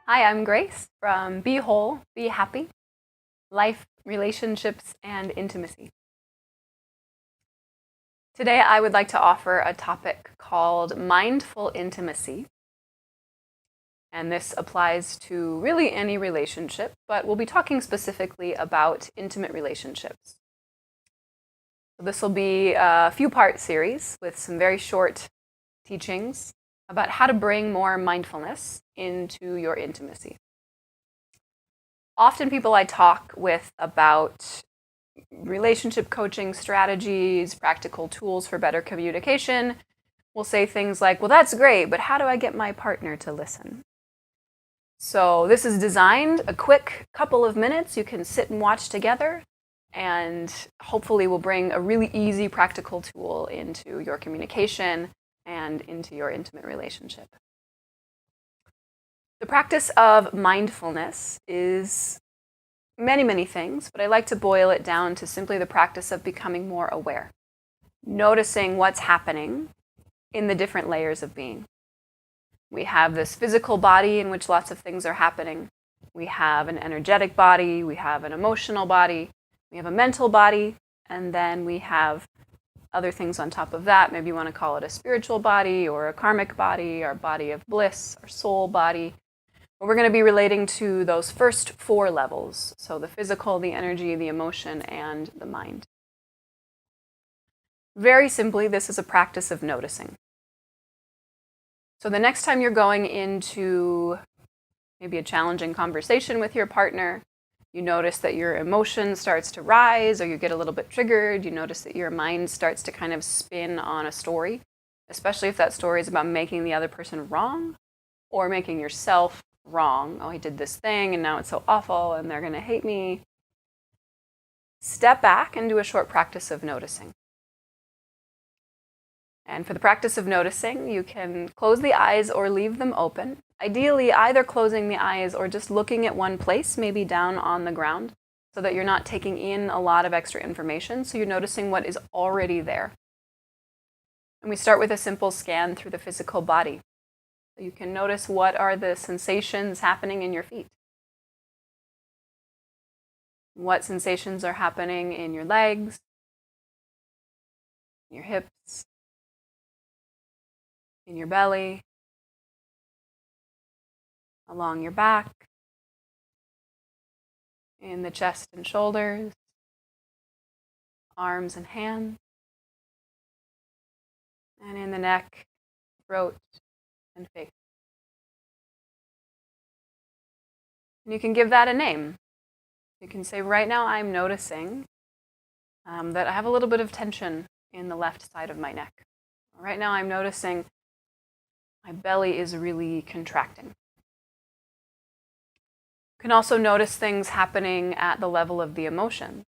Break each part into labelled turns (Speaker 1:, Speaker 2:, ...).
Speaker 1: Hi, I'm Grace from Be Whole, Be Happy, Life, Relationships, and Intimacy. Today, I would like to offer a topic called mindful intimacy. And this applies to really any relationship, but we'll be talking specifically about intimate relationships. So this will be a few-part series with some very short teachings about how to bring more mindfulness into your intimacy. Often people I talk with about relationship coaching strategies, practical tools for better communication, will say things like, well, that's great, but how do I get my partner to listen? So this is designed a quick couple of minutes you can sit and watch together, and hopefully will bring a really easy practical tool into your communication and into your intimate relationship. The practice of mindfulness is many things, but I like to boil it down to simply the practice of becoming more aware, noticing what's happening in the different layers of being. We have this physical body in which lots of things are happening. We have an energetic body, we have an emotional body, we have a mental body, and then we have other things on top of that. Maybe you want to call it a spiritual body or a karmic body, our body of bliss, our soul body. But we're going to be relating to those first four levels. So the physical, the energy, the emotion, and the mind. Very simply, this is a practice of noticing. So the next time you're going into maybe a challenging conversation with your partner, you notice that your emotion starts to rise, or you get a little bit triggered, you notice that your mind starts to kind of spin on a story, especially if that story is about making the other person wrong or making yourself wrong. Oh, I did this thing and now it's so awful and they're going to hate me. Step back and do a short practice of noticing. And for the practice of noticing, you can close the eyes or leave them open. Ideally, either closing the eyes or just looking at one place, maybe down on the ground, so that you're not taking in a lot of extra information, so you're noticing what is already there. And we start with a simple scan through the physical body. So you can notice what are the sensations happening in your feet. What sensations are happening in your legs, your hips, in your belly, along your back, in the chest and shoulders, arms and hands, and in the neck, throat, and face. And you can give that a name. You can say, right now I'm noticing that I have a little bit of tension in the left side of my neck. Right now I'm noticing my belly is really contracting. You can also notice things happening at the level of the emotion.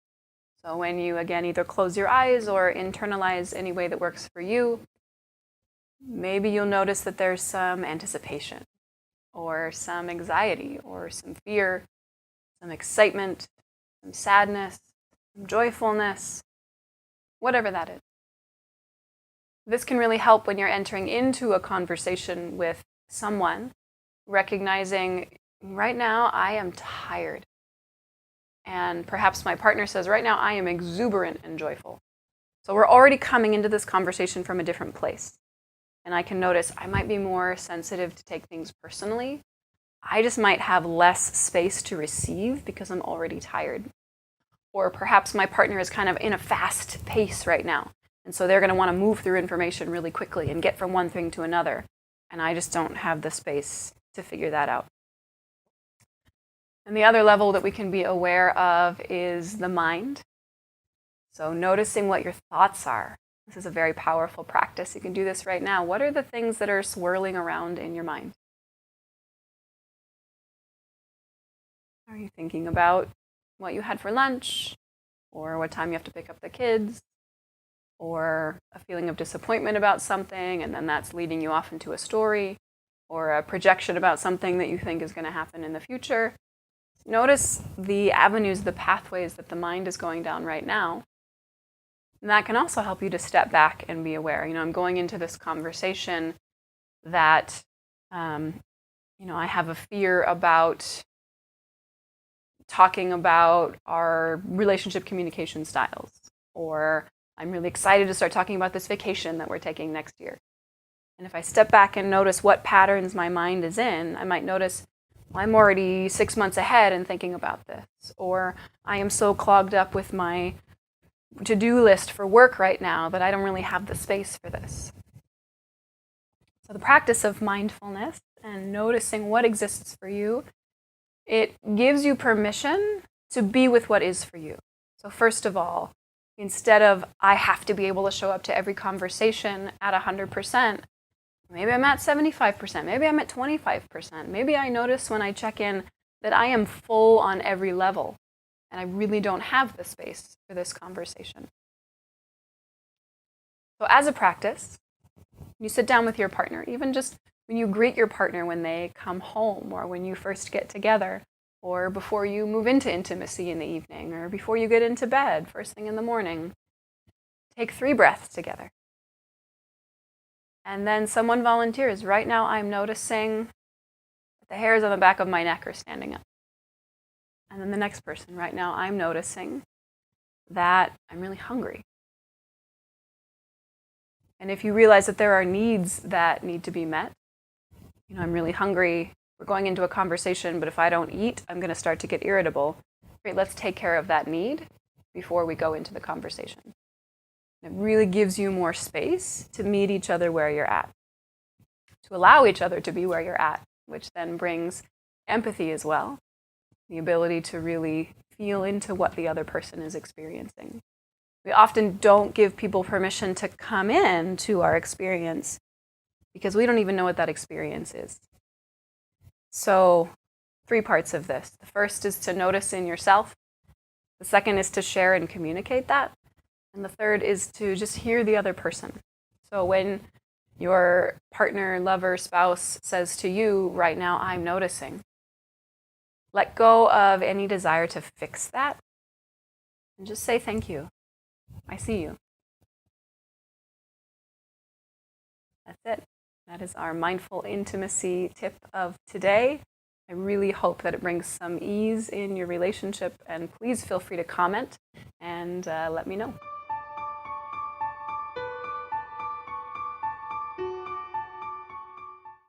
Speaker 1: So when you, again, either close your eyes or internalize any way that works for you, maybe you'll notice that there's some anticipation or some anxiety or some fear, some excitement, some sadness, some joyfulness, whatever that is. This can really help when you're entering into a conversation with someone, recognizing, right now I am tired. And perhaps my partner says, right now I am exuberant and joyful. So we're already coming into this conversation from a different place. And I can notice I might be more sensitive to take things personally. I just might have less space to receive because I'm already tired. Or perhaps my partner is kind of in a fast pace right now. And so they're going to want to move through information really quickly and get from one thing to another. And I just don't have the space to figure that out. And the other level that we can be aware of is the mind. So noticing what your thoughts are. This is a very powerful practice. You can do this right now. What are the things that are swirling around in your mind? Are you thinking about what you had for lunch? Or what time you have to pick up the kids? Or a feeling of disappointment about something, and then that's leading you off into a story, or a projection about something that you think is going to happen in the future. Notice the avenues, the pathways that the mind is going down right now. And that can also help you to step back and be aware. I'm going into this conversation that, I have a fear about talking about our relationship communication styles, or I'm really excited to start talking about this vacation that we're taking next year. And if I step back and notice what patterns my mind is in, I might notice, well, I'm already 6 months ahead and thinking about this, or I am so clogged up with my to-do list for work right now that I don't really have the space for this. So the practice of mindfulness and noticing what exists for you, it gives you permission to be with what is for you. So first of all, instead of I have to be able to show up to every conversation at 100%, maybe I'm at 75%, maybe I'm at 25%. Maybe I notice when I check in that I am full on every level and I really don't have the space for this conversation. So as a practice, you sit down with your partner, even just when you greet your partner when they come home, or when you first get together, or before you move into intimacy in the evening, or before you get into bed first thing in the morning. Take 3 breaths together. And then someone volunteers. Right now I'm noticing that the hairs on the back of my neck are standing up. And then the next person, right now I'm noticing that I'm really hungry. And if you realize that there are needs that need to be met, I'm really hungry, we're going into a conversation, but if I don't eat, I'm going to start to get irritable. Great, let's take care of that need before we go into the conversation. It really gives you more space to meet each other where you're at, to allow each other to be where you're at, which then brings empathy as well, the ability to really feel into what the other person is experiencing. We often don't give people permission to come in to our experience because we don't even know what that experience is. So 3 parts of this. The first is to notice in yourself. The second is to share and communicate that. And the third is to just hear the other person. So when your partner, lover, spouse says to you, right now, I'm noticing, let go of any desire to fix that and just say thank you. I see you. That's it. That is our mindful intimacy tip of today. I really hope that it brings some ease in your relationship, and please feel free to comment and let me know.